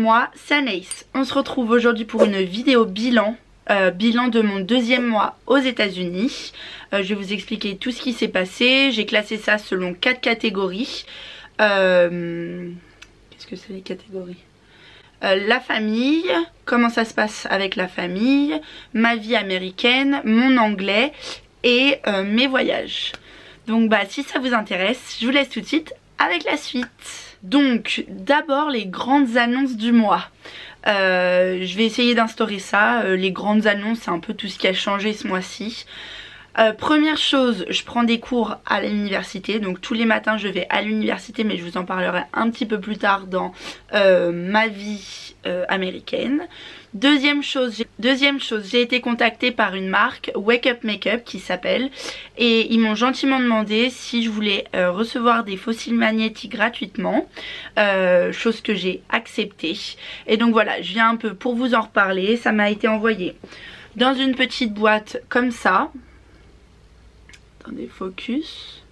moi c'est Anaïs. On se retrouve aujourd'hui pour une vidéo bilan. Bilan de mon deuxième mois aux États-Unis. Je vais vous expliquer tout ce qui s'est passé. J'ai classé ça selon 4 catégories. Qu'est-ce que c'est les catégories? La famille, comment ça se passe avec la famille, ma vie américaine, mon anglais et mes voyages. Donc bah si ça vous intéresse, je vous laisse tout de suite avec la suite. Donc d'abord les grandes annonces du mois. Je vais essayer d'instaurer ça, les grandes annonces, c'est un peu tout ce qui a changé ce mois-ci. Première chose, je prends des cours à l'université, donc tous les matins je vais à l'université, mais je vous en parlerai un petit peu plus tard dans ma vie américaine. Deuxième chose, j'ai été contactée par une marque, Wake Up Makeup qui s'appelle, et ils m'ont gentiment demandé si je voulais recevoir des fossiles magnétiques gratuitement, chose que j'ai acceptée. Et donc voilà, je viens un peu pour vous en reparler. Ça m'a été envoyé dans une petite boîte comme ça. Attendez, focus.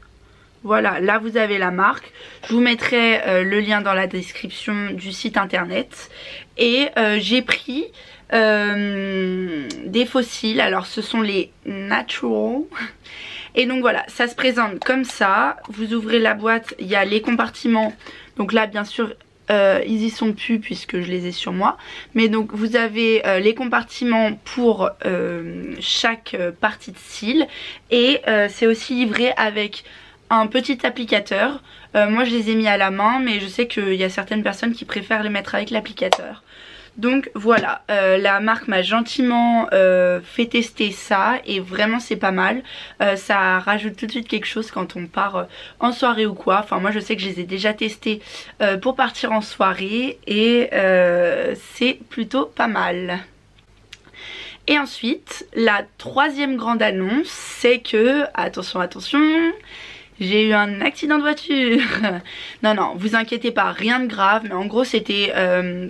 Voilà, là vous avez la marque. Je vous mettrai le lien dans la description du site internet. Et j'ai pris des fossiles. Alors ce sont les Natural. Et donc voilà, ça se présente comme ça. Vous ouvrez la boîte, il y a les compartiments. Donc là bien sûr ils y sont plus puisque je les ai sur moi. Mais donc vous avez les compartiments pour chaque partie de cils. Et c'est aussi livré avec un petit applicateur. Moi je les ai mis à la main, mais je sais qu'il y a certaines personnes qui préfèrent les mettre avec l'applicateur. Donc voilà, la marque m'a gentiment fait tester ça et vraiment c'est pas mal. Ça rajoute tout de suite quelque chose quand on part en soirée ou quoi. Enfin moi je sais que je les ai déjà testés pour partir en soirée et c'est plutôt pas mal. Et ensuite, la troisième grande annonce, c'est que, attention, j'ai eu un accident de voiture. Non, vous inquiétez pas, rien de grave. Mais en gros c'était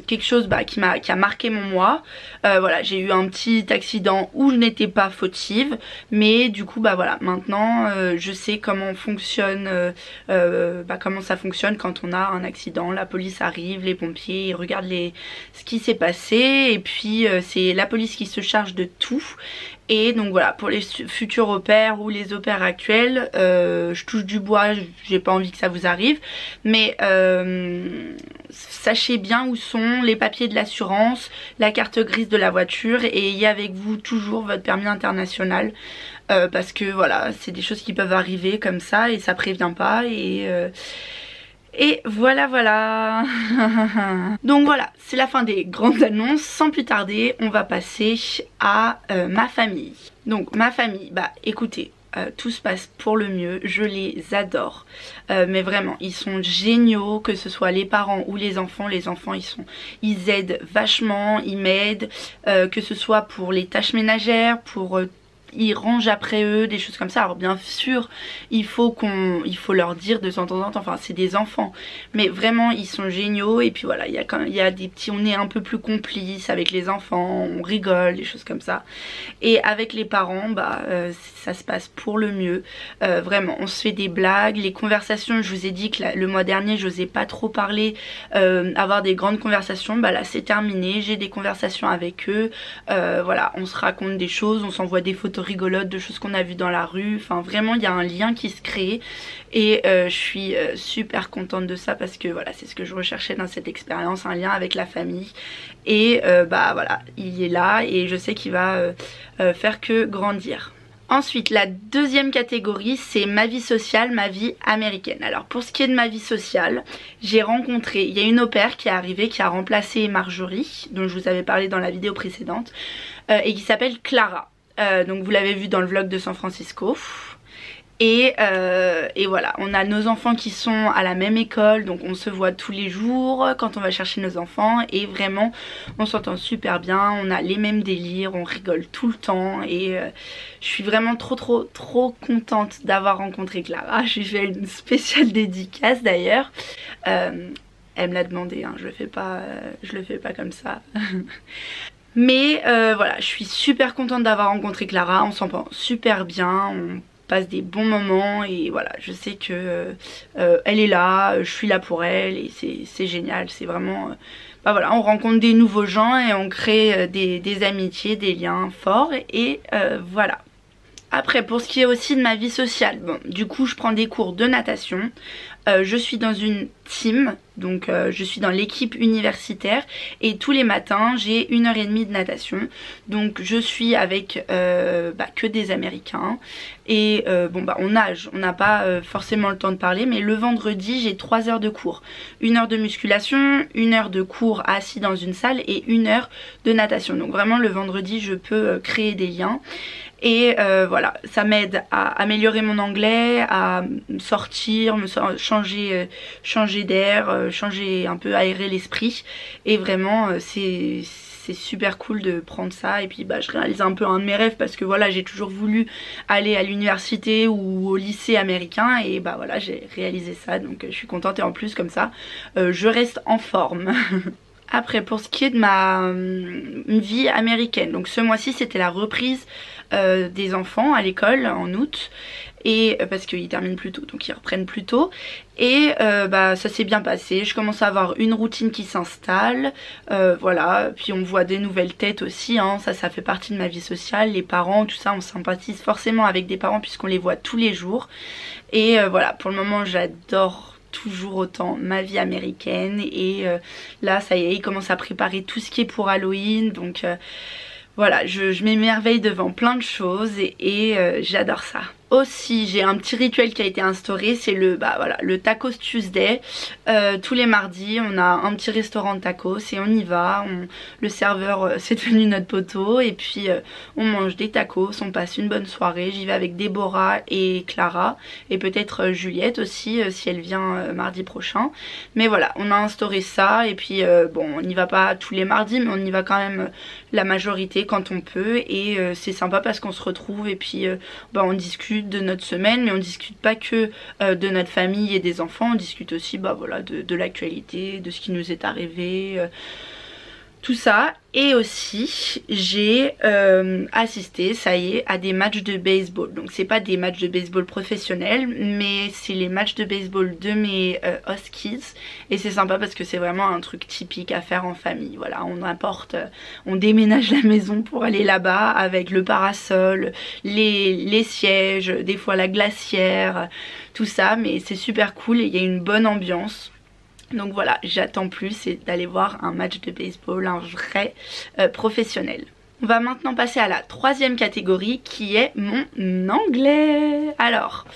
quelque chose qui a marqué mon mois. Voilà, j'ai eu un petit accident où je n'étais pas fautive. Mais du coup voilà, maintenant je sais comment fonctionne, comment ça fonctionne quand on a un accident. La police arrive, les pompiers, ils regardent ce qui s'est passé. Et puis c'est la police qui se charge de tout. Et donc voilà, pour les futurs au pair ou les au pairs actuels, je touche du bois, j'ai pas envie que ça vous arrive. Mais sachez bien où sont les papiers de l'assurance, la carte grise de la voiture et ayez avec vous toujours votre permis international. Parce que voilà, c'est des choses qui peuvent arriver comme ça et ça prévient pas et voilà. Donc voilà, c'est la fin des grandes annonces. Sans plus tarder, on va passer à ma famille. Donc ma famille, écoutez, tout se passe pour le mieux, je les adore. Mais vraiment, ils sont géniaux, que ce soit les parents ou les enfants. Les enfants, ils aident vachement, ils m'aident, que ce soit pour les tâches ménagères, pour ils rangent après eux, des choses comme ça. Alors bien sûr il faut leur dire de temps en temps, enfin c'est des enfants, mais vraiment ils sont géniaux. Et puis voilà, il y a des petits, on est un peu plus complices avec les enfants, on rigole, des choses comme ça. Et avec les parents ça se passe pour le mieux. Vraiment on se fait des blagues, les conversations, je vous ai dit que le mois dernier j'osais pas trop parler, avoir des grandes conversations, là c'est terminé, j'ai des conversations avec eux. Voilà, on se raconte des choses, on s'envoie des photos rigolotes de choses qu'on a vues dans la rue. Enfin vraiment il y a un lien qui se crée et je suis super contente de ça parce que voilà, c'est ce que je recherchais dans cette expérience, un lien avec la famille. Et voilà, il est là et je sais qu'il va faire que grandir. Ensuite, la deuxième catégorie, c'est ma vie sociale, ma vie américaine. Alors pour ce qui est de ma vie sociale, j'ai rencontré, il y a une au pair qui est arrivée, qui a remplacé Marjorie, dont je vous avais parlé dans la vidéo précédente, et qui s'appelle Clara. Donc vous l'avez vu dans le vlog de San Francisco. Et voilà, on a nos enfants qui sont à la même école, donc on se voit tous les jours quand on va chercher nos enfants. Et vraiment, on s'entend super bien, on a les mêmes délires, on rigole tout le temps. Et je suis vraiment trop contente d'avoir rencontré Clara. Je lui fais une spéciale dédicace d'ailleurs. Elle me l'a demandé, hein, je le fais pas comme ça. Mais voilà, je suis super contente d'avoir rencontré Clara, on s'entend super bien, on passe des bons moments et voilà, je sais que elle est là, je suis là pour elle et c'est génial, c'est vraiment bah voilà, on rencontre des nouveaux gens et on crée des amitiés, des liens forts et voilà. Après, pour ce qui est aussi de ma vie sociale, bon, du coup je prends des cours de natation, je suis dans une team, donc je suis dans l'équipe universitaire et tous les matins j'ai 1h30 de natation, donc je suis avec que des Américains et bon bah on nage, on n'a pas forcément le temps de parler, mais le vendredi j'ai 3 heures de cours, 1 heure de musculation, 1 heure de cours assis dans une salle et 1 heure de natation, donc vraiment le vendredi je peux créer des liens. Et voilà, ça m'aide à améliorer mon anglais, à sortir, changer d'air, changer un peu, aérer l'esprit. Et vraiment, c'est super cool de prendre ça. Et puis bah, je réalise un peu un de mes rêves parce que voilà, j'ai toujours voulu aller à l'université ou au lycée américain. Et bah voilà, j'ai réalisé ça. Donc je suis contente et en plus comme ça, je reste en forme. Après, pour ce qui est de ma vie américaine, donc ce mois-ci c'était la reprise des enfants à l'école en août, et parce qu'ils terminent plus tôt, donc ils reprennent plus tôt, et bah ça s'est bien passé. Je commence à avoir une routine qui s'installe, voilà, puis on voit des nouvelles têtes aussi, hein. Ça fait partie de ma vie sociale, les parents, tout ça, on sympathise forcément avec des parents puisqu'on les voit tous les jours, et voilà, pour le moment j'adore toujours autant ma vie américaine. Et là ça y est, ils commencent à préparer tout ce qui est pour Halloween, donc voilà, je m'émerveille devant plein de choses et j'adore ça. Aussi j'ai un petit rituel qui a été instauré, c'est le Tacos Tuesday. Tous les mardis on a un petit restaurant de tacos et on y va, le serveur c'est devenu notre poteau et puis on mange des tacos, on passe une bonne soirée. J'y vais avec Déborah et Clara et peut-être Juliette aussi si elle vient mardi prochain. Mais voilà, on a instauré ça et puis bon, on n'y va pas tous les mardis mais on y va quand même la majorité quand on peut, et c'est sympa parce qu'on se retrouve et puis on discute de notre semaine, mais on discute pas que de notre famille et des enfants, on discute aussi voilà, de l'actualité, de ce qui nous est arrivé, tout ça. Et aussi j'ai assisté, ça y est, à des matchs de baseball. Donc c'est pas des matchs de baseball professionnels, mais c'est les matchs de baseball de mes Huskies. Et c'est sympa parce que c'est vraiment un truc typique à faire en famille. Voilà, on déménage la maison pour aller là-bas avec le parasol, les sièges, des fois la glacière, tout ça. Mais c'est super cool et il y a une bonne ambiance. Donc voilà, j'attends plus, c'est d'aller voir un match de baseball, un vrai professionnel. On va maintenant passer à la troisième catégorie qui est mon anglais. Alors,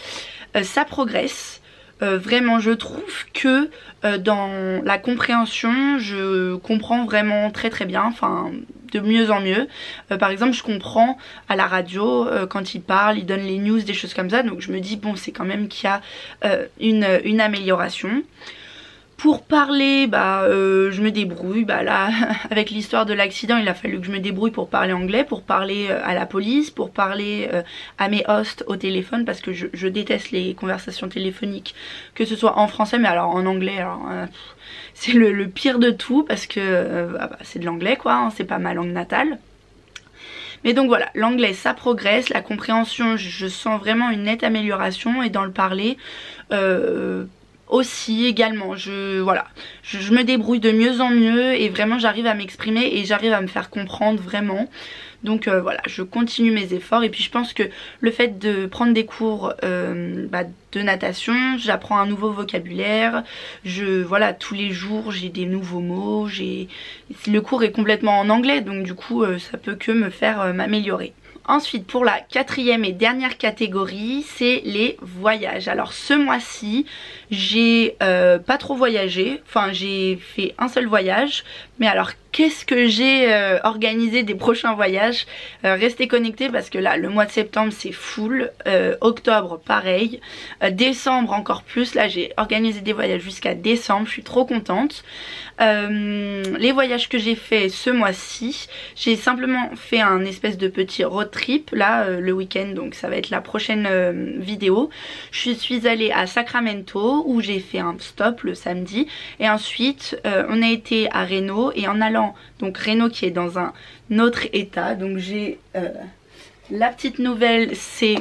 ça progresse. Vraiment, je trouve que dans la compréhension, je comprends vraiment très très bien, enfin de mieux en mieux. Par exemple, je comprends à la radio quand ils parlent, ils donnent les news, des choses comme ça, donc je me dis bon, c'est quand même qu'il y a une amélioration. Pour parler, je me débrouille. Là, avec l'histoire de l'accident, il a fallu que je me débrouille pour parler anglais, pour parler à la police, pour parler à mes hosts au téléphone, parce que je déteste les conversations téléphoniques, que ce soit en français, mais alors en anglais, c'est le pire de tout, parce que c'est de l'anglais quoi, hein, c'est pas ma langue natale. Mais donc voilà, l'anglais ça progresse, la compréhension je sens vraiment une nette amélioration, et dans le parler aussi également, je me débrouille de mieux en mieux et vraiment j'arrive à m'exprimer et j'arrive à me faire comprendre vraiment. Donc voilà, je continue mes efforts, et puis je pense que le fait de prendre des cours de natation, j'apprends un nouveau vocabulaire, voilà, tous les jours j'ai des nouveaux mots, le cours est complètement en anglais, donc du coup ça peut que me faire m'améliorer. Ensuite, pour la quatrième et dernière catégorie, c'est les voyages. Alors ce mois-ci, j'ai pas trop voyagé, enfin j'ai fait un seul voyage, mais alors qu'est-ce que j'ai organisé des prochains voyages. Restez connectés parce que là le mois de septembre c'est full, octobre pareil, décembre encore plus. Là j'ai organisé des voyages jusqu'à décembre, je suis trop contente. Les voyages que j'ai fait ce mois-ci, j'ai simplement fait un espèce de petit road trip là le week-end, donc ça va être la prochaine vidéo. Je suis allée à Sacramento où j'ai fait un stop le samedi, et ensuite on a été à Reno, et en allant donc Reno qui est dans un autre état, donc j'ai la petite nouvelle, c'est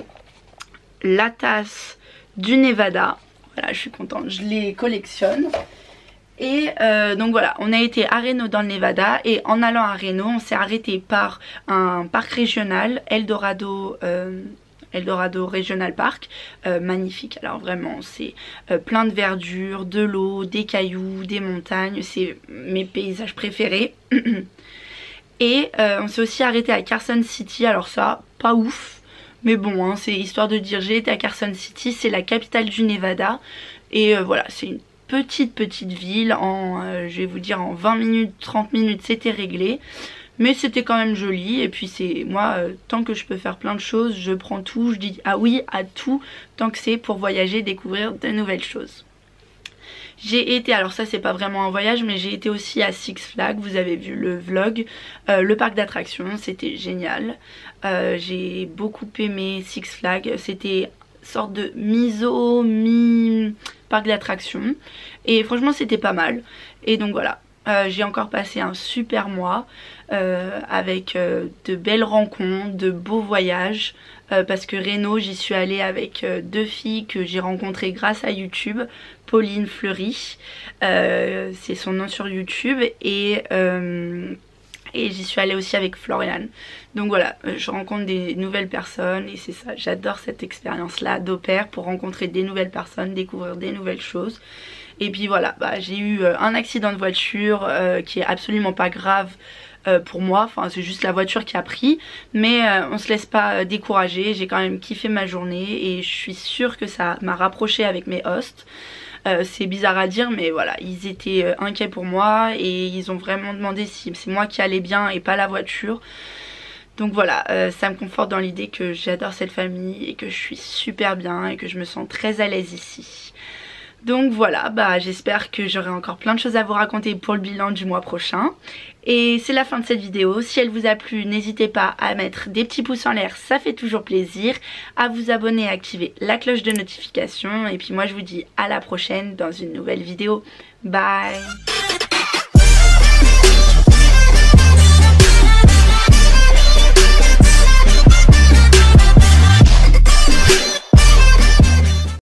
la tasse du Nevada. Voilà, je suis contente, je les collectionne. Et donc voilà, on a été à Reno dans le Nevada et en allant à Reno on s'est arrêté par un parc régional, Eldorado Regional Park, magnifique. Alors vraiment c'est plein de verdure, de l'eau, des cailloux, des montagnes, c'est mes paysages préférés. Et on s'est aussi arrêté à Carson City, alors ça pas ouf, mais bon hein, c'est histoire de dire j'ai été à Carson City, c'est la capitale du Nevada et voilà, c'est une petite ville, je vais vous dire en 20 minutes, 30 minutes c'était réglé. Mais c'était quand même joli et puis c'est moi tant que je peux faire plein de choses je prends tout, je dis ah oui à tout tant que c'est pour voyager, découvrir de nouvelles choses. J'ai été, alors ça c'est pas vraiment un voyage mais j'ai été aussi à Six Flags, vous avez vu le vlog, le parc d'attractions, c'était génial. J'ai beaucoup aimé Six Flags, c'était sorte de mi-parc d'attractions et franchement c'était pas mal. Et donc voilà. J'ai encore passé un super mois avec de belles rencontres, de beaux voyages parce que Reno j'y suis allée avec deux filles que j'ai rencontrées grâce à YouTube, Pauline Fleury, c'est son nom sur YouTube et j'y suis allée aussi avec Florian. Donc voilà, je rencontre des nouvelles personnes et c'est ça, j'adore cette expérience là d'au pair pour rencontrer des nouvelles personnes, découvrir des nouvelles choses. Et puis voilà, j'ai eu un accident de voiture qui est absolument pas grave pour moi, enfin c'est juste la voiture qui a pris, mais on se laisse pas décourager, j'ai quand même kiffé ma journée et je suis sûre que ça m'a rapprochée avec mes hosts. C'est bizarre à dire mais voilà, ils étaient inquiets pour moi et ils ont vraiment demandé si c'est moi qui allais bien et pas la voiture. Donc voilà, ça me conforte dans l'idée que j'adore cette famille et que je suis super bien et que je me sens très à l'aise ici. Donc voilà, j'espère que j'aurai encore plein de choses à vous raconter pour le bilan du mois prochain. Et c'est la fin de cette vidéo. Si elle vous a plu, n'hésitez pas à mettre des petits pouces en l'air, ça fait toujours plaisir. À vous abonner et activer la cloche de notification. Et puis moi je vous dis à la prochaine dans une nouvelle vidéo. Bye!